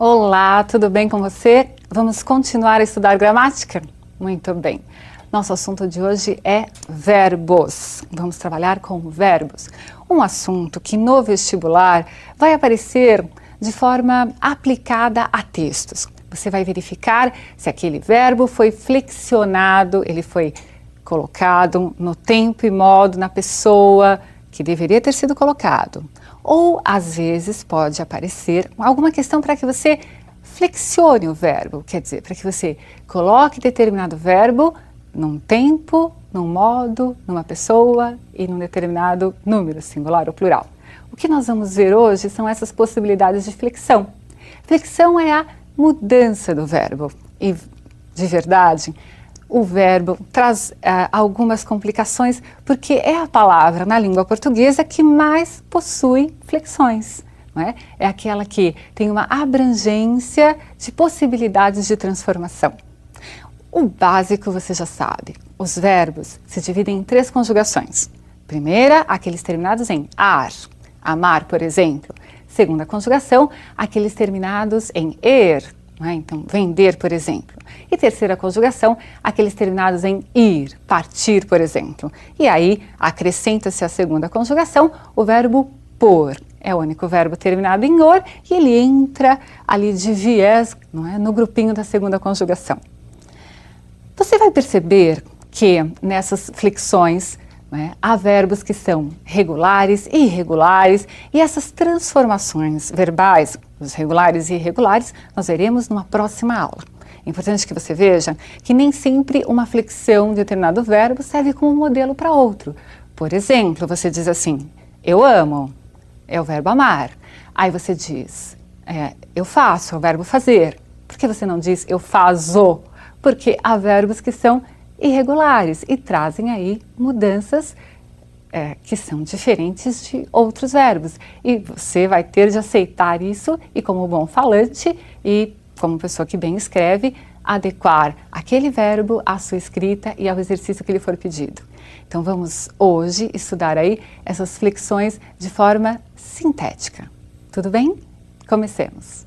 Olá, tudo bem com você? Vamos continuar a estudar gramática? Muito bem. Nosso assunto de hoje é verbos. Vamos trabalhar com verbos. Um assunto que no vestibular vai aparecer de forma aplicada a textos. Você vai verificar se aquele verbo foi flexionado, ele foi colocado no tempo e modo, na pessoa que deveria ter sido colocado. Ou, às vezes, pode aparecer alguma questão para que você flexione o verbo, quer dizer, para que você coloque determinado verbo num tempo, num modo, numa pessoa e num determinado número, singular ou plural. O que nós vamos ver hoje são essas possibilidades de flexão. Flexão é a mudança do verbo e, de verdade, o verbo traz algumas complicações porque é a palavra na língua portuguesa que mais possui flexões. Não é? É aquela que tem uma abrangência de possibilidades de transformação. O básico você já sabe, os verbos se dividem em 3 conjugações. Primeira, aqueles terminados em ar, amar, por exemplo. Segunda conjugação, aqueles terminados em er, não é? Então, vender, por exemplo. E terceira conjugação, aqueles terminados em ir, partir, por exemplo. E aí, acrescenta-se a segunda conjugação, o verbo por. É o único verbo terminado em or e ele entra ali de viés, não é? No grupinho da segunda conjugação. Você vai perceber que nessas flexões, né, há verbos que são regulares e irregulares e essas transformações verbais, os regulares e irregulares, nós veremos numa próxima aula. É importante que você veja que nem sempre uma flexão de determinado verbo serve como modelo para outro. Por exemplo, você diz assim, eu amo, é o verbo amar. Aí você diz, eu faço, é o verbo fazer. Por que você não diz eu faço? Porque há verbos que são irregulares e trazem aí mudanças que são diferentes de outros verbos. E você vai ter de aceitar isso e, como bom falante e como pessoa que bem escreve, adequar aquele verbo à sua escrita e ao exercício que lhe for pedido. Então vamos hoje estudar aí essas flexões de forma sintética. Tudo bem? Comecemos.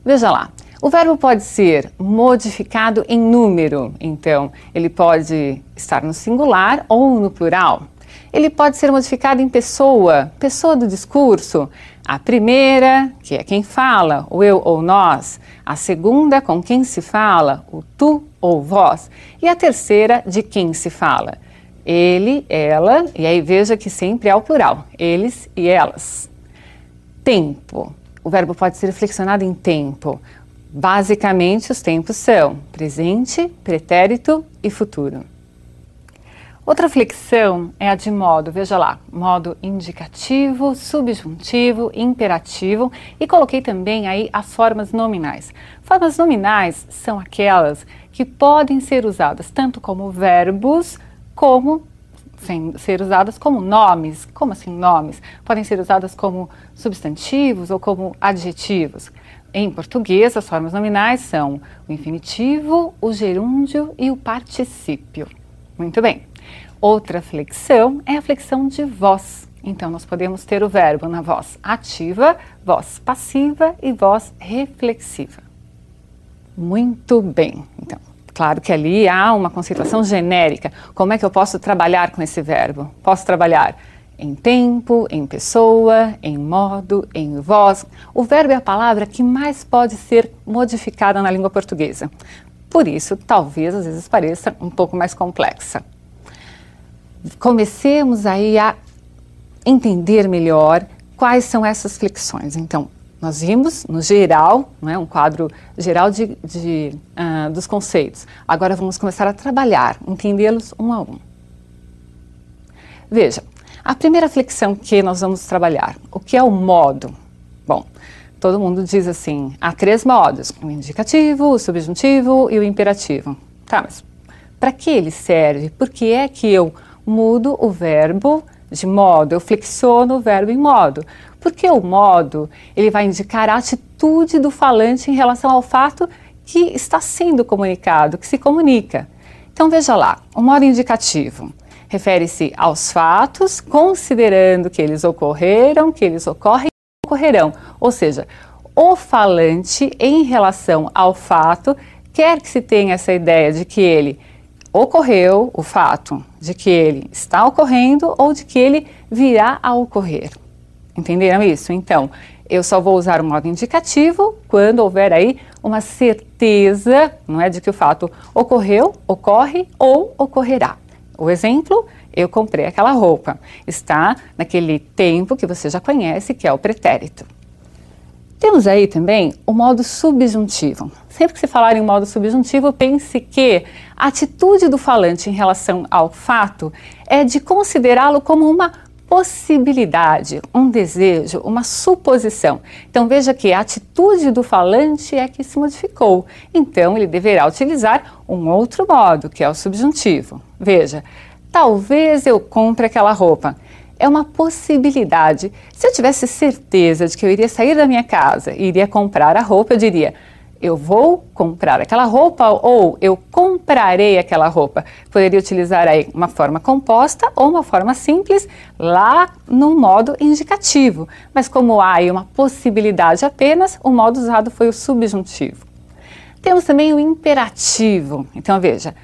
Veja lá. O verbo pode ser modificado em número, então ele pode estar no singular ou no plural. Ele pode ser modificado em pessoa, pessoa do discurso. A primeira, que é quem fala, o eu ou nós. A segunda, com quem se fala, o tu ou vós. E a terceira, de quem se fala. Ele, ela, e aí veja que sempre é o plural, eles e elas. Tempo. O verbo pode ser flexionado em tempo. Basicamente, os tempos são presente, pretérito e futuro. Outra flexão é a de modo, veja lá, modo indicativo, subjuntivo, imperativo e coloquei também aí as formas nominais. Formas nominais são aquelas que podem ser usadas tanto como verbos, como ser usadas como nomes. Como assim nomes? Podem ser usadas como substantivos ou como adjetivos. Em português, as formas nominais são o infinitivo, o gerúndio e o particípio. Muito bem. Outra flexão é a flexão de voz. Então, nós podemos ter o verbo na voz ativa, voz passiva e voz reflexiva. Muito bem. Então, claro que ali há uma conceituação genérica. Como é que eu posso trabalhar com esse verbo? Posso trabalhar em tempo, em pessoa, em modo, em voz. O verbo é a palavra que mais pode ser modificada na língua portuguesa. Por isso, talvez às vezes pareça um pouco mais complexa. Comecemos aí a entender melhor quais são essas flexões. Então, nós vimos no geral, não é, um quadro geral dos conceitos. Agora vamos começar a trabalhar, entendê-los um a um. Veja. A primeira flexão que nós vamos trabalhar, o que é o modo? Bom, todo mundo diz assim, há 3 modos, o indicativo, o subjuntivo e o imperativo. Tá, mas para que ele serve? Por que é que eu mudo o verbo de modo, eu flexiono o verbo em modo? Porque o modo, ele vai indicar a atitude do falante em relação ao fato que está sendo comunicado, que se comunica. Então veja lá, o modo indicativo refere-se aos fatos, considerando que eles ocorreram, que eles ocorrem e ocorrerão. Ou seja, o falante em relação ao fato, quer que se tenha essa ideia de que ele ocorreu, o fato, de que ele está ocorrendo ou de que ele virá a ocorrer. Entenderam isso? Então, eu só vou usar o modo indicativo quando houver aí uma certeza, não é, de que o fato ocorreu, ocorre ou ocorrerá. O exemplo, eu comprei aquela roupa. Está naquele tempo que você já conhece, que é o pretérito. Temos aí também o modo subjuntivo. Sempre que se falar em modo subjuntivo, pense que a atitude do falante em relação ao fato é de considerá-lo como uma possibilidade, um desejo, uma suposição. Então veja que a atitude do falante é que se modificou. Então ele deverá utilizar um outro modo, que é o subjuntivo. Veja, talvez eu compre aquela roupa. É uma possibilidade. Se eu tivesse certeza de que eu iria sair da minha casa e iria comprar a roupa, eu diria: eu vou comprar aquela roupa ou eu comprarei aquela roupa. Poderia utilizar aí uma forma composta ou uma forma simples lá no modo indicativo. Mas como há aí uma possibilidade apenas, o modo usado foi o subjuntivo. Temos também o imperativo. Então veja,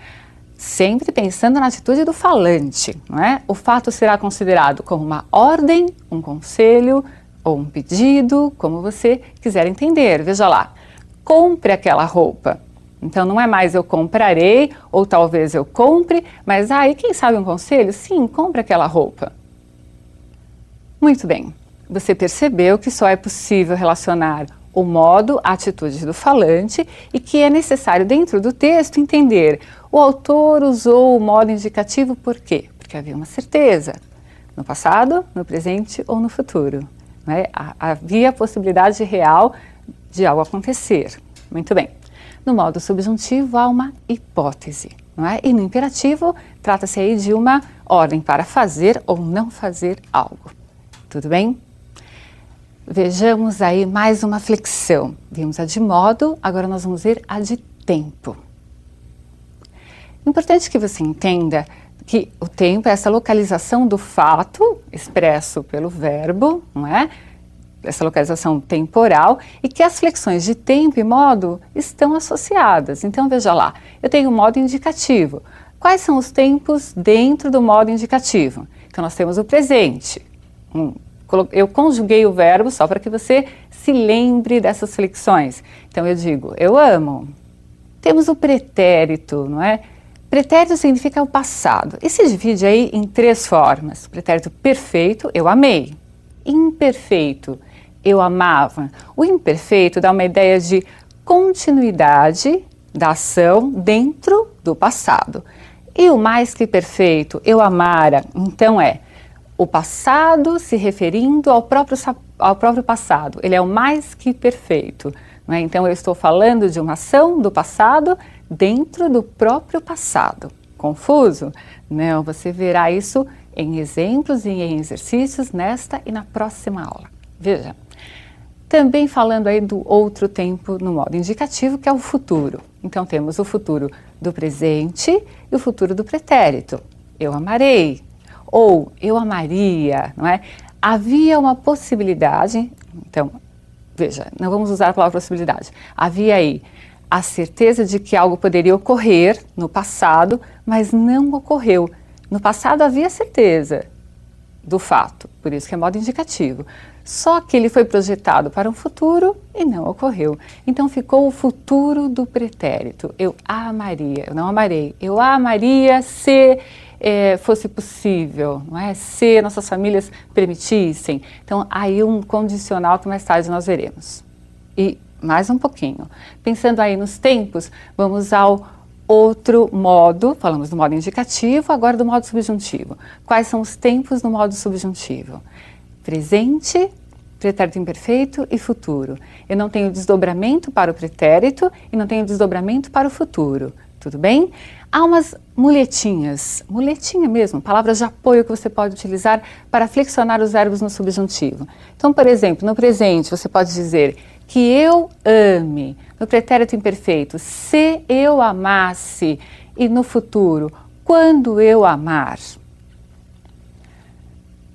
sempre pensando na atitude do falante, não é? O fato será considerado como uma ordem, um conselho ou um pedido, como você quiser entender. Veja lá, compre aquela roupa. Então não é mais eu comprarei ou talvez eu compre, mas aí quem sabe um conselho? Sim, compre aquela roupa. Muito bem, você percebeu que só é possível relacionar o modo, a atitude do falante e que é necessário dentro do texto entender o autor usou o modo indicativo por quê? Porque havia uma certeza no passado, no presente ou no futuro. Né? Havia a possibilidade real de algo acontecer. Muito bem. No modo subjuntivo há uma hipótese. Não é? E no imperativo trata-se aí de uma ordem para fazer ou não fazer algo. Tudo bem? Vejamos aí mais uma flexão. Vimos a de modo, agora nós vamos ver a de tempo. Importante que você entenda que o tempo é essa localização do fato expresso pelo verbo, não é? Essa localização temporal, e que as flexões de tempo e modo estão associadas. Então veja lá, eu tenho o modo indicativo. Quais são os tempos dentro do modo indicativo? Então nós temos o presente. Eu conjuguei o verbo só para que você se lembre dessas flexões. Então eu digo, eu amo. Temos o pretérito, não é? Pretérito significa o passado e se divide aí em três formas. Pretérito perfeito, eu amei. Imperfeito, eu amava. O imperfeito dá uma ideia de continuidade da ação dentro do passado. E o mais que perfeito, eu amara, então é o passado se referindo ao próprio passado. Ele é o mais que perfeito. Não é? Então eu estou falando de uma ação do passado dentro do próprio passado. Confuso? Não, você verá isso em exemplos e em exercícios nesta e na próxima aula. Veja, também falando aí do outro tempo no modo indicativo, que é o futuro. Então temos o futuro do presente e o futuro do pretérito. Eu amarei ou eu amaria, não é? Havia uma possibilidade, então, veja, não vamos usar a palavra possibilidade. Havia aí a certeza de que algo poderia ocorrer no passado, mas não ocorreu. No passado havia certeza do fato, por isso que é modo indicativo. Só que ele foi projetado para um futuro e não ocorreu. Então ficou o futuro do pretérito. Eu amaria, eu não amarei. Eu amaria se fosse possível, não é? Se nossas famílias permitissem. Então aí um condicional que mais tarde nós veremos. E mais um pouquinho. Pensando aí nos tempos, vamos ao outro modo, falamos do modo indicativo, agora do modo subjuntivo. Quais são os tempos no modo subjuntivo? Presente, pretérito imperfeito e futuro. Eu não tenho desdobramento para o pretérito e não tenho desdobramento para o futuro. Tudo bem? Há umas muletinha mesmo, palavras de apoio que você pode utilizar para flexionar os verbos no subjuntivo. Então, por exemplo, no presente você pode dizer que eu ame. No pretérito imperfeito, se eu amasse. E no futuro, quando eu amar.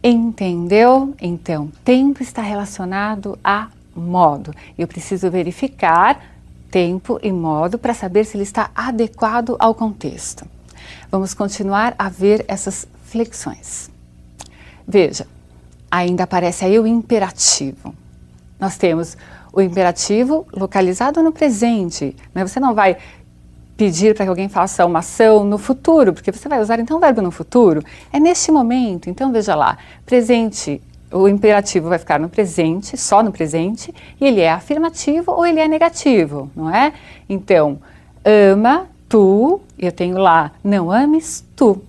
Entendeu? Então, tempo está relacionado a modo. Eu preciso verificar tempo e modo para saber se ele está adequado ao contexto. Vamos continuar a ver essas flexões. Veja, ainda aparece aí o imperativo. Nós temos o imperativo localizado no presente, né? Você não vai pedir para que alguém faça uma ação no futuro, porque você vai usar então o verbo no futuro. É neste momento, então veja lá, presente, o imperativo vai ficar no presente, só no presente, e ele é afirmativo ou ele é negativo, não é? Então, ama tu, eu tenho lá, não ames tu.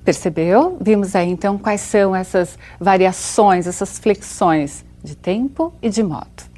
Percebeu? Vimos aí então quais são essas variações, essas flexões de tempo e de modo.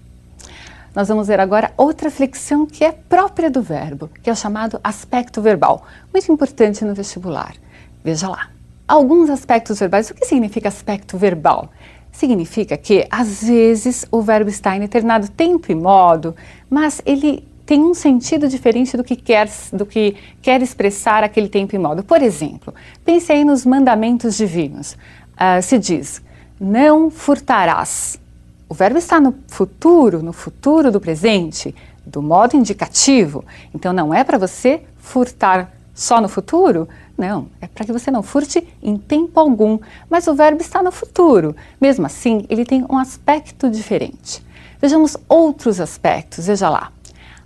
Nós vamos ver agora outra flexão que é própria do verbo, que é o chamado aspecto verbal, muito importante no vestibular. Veja lá. Alguns aspectos verbais. O que significa aspecto verbal? Significa que, às vezes, o verbo está em determinado tempo e modo, mas ele tem um sentido diferente do que quer expressar aquele tempo e modo. Por exemplo, pense aí nos mandamentos divinos. Se diz, não furtarás. O verbo está no futuro do presente, do modo indicativo. Então, não é para você furtar só no futuro? Não, é para que você não furte em tempo algum. Mas o verbo está no futuro. Mesmo assim, ele tem um aspecto diferente. Vejamos outros aspectos, veja lá.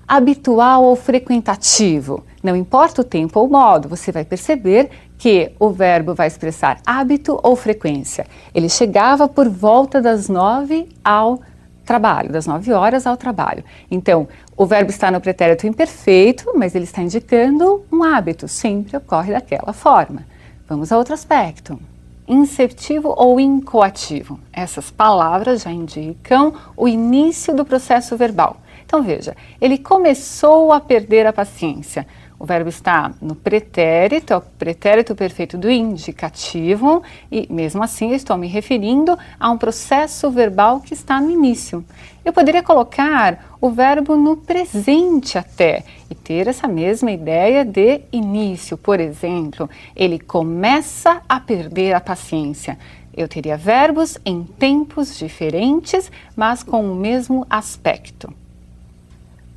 Habitual ou frequentativo. Não importa o tempo ou modo, você vai perceber que o verbo vai expressar hábito ou frequência. Ele chegava por volta das 9 ao trabalho, das 9 horas ao trabalho. Então, o verbo está no pretérito imperfeito, mas ele está indicando um hábito, sempre ocorre daquela forma. Vamos a outro aspecto. Inceptivo ou incoativo. Essas palavras já indicam o início do processo verbal. Então veja, ele começou a perder a paciência. O verbo está no pretérito, é o pretérito perfeito do indicativo e mesmo assim eu estou me referindo a um processo verbal que está no início. Eu poderia colocar o verbo no presente até e ter essa mesma ideia de início. Por exemplo, ele começa a perder a paciência. Eu teria verbos em tempos diferentes, mas com o mesmo aspecto.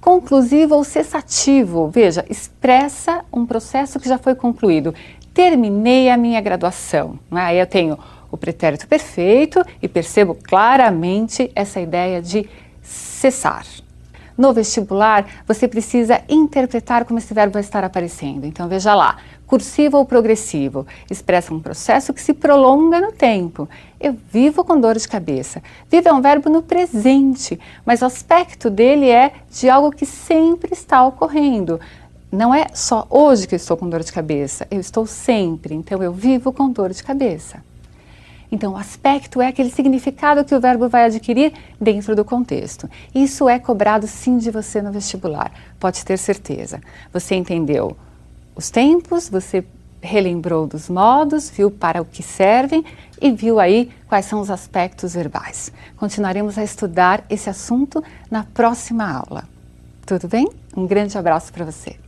Conclusivo ou cessativo, veja, expressa um processo que já foi concluído. Terminei a minha graduação. Aí eu tenho o pretérito perfeito e percebo claramente essa ideia de cessar. No vestibular, você precisa interpretar como esse verbo vai estar aparecendo. Então veja lá, cursivo ou progressivo, expressa um processo que se prolonga no tempo. Eu vivo com dor de cabeça. Vivo é um verbo no presente, mas o aspecto dele é de algo que sempre está ocorrendo. Não é só hoje que eu estou com dor de cabeça, eu estou sempre, então eu vivo com dor de cabeça. Então, o aspecto é aquele significado que o verbo vai adquirir dentro do contexto. Isso é cobrado sim de você no vestibular, pode ter certeza. Você entendeu os tempos, você relembrou dos modos, viu para o que servem e viu aí quais são os aspectos verbais. Continuaremos a estudar esse assunto na próxima aula. Tudo bem? Um grande abraço para você.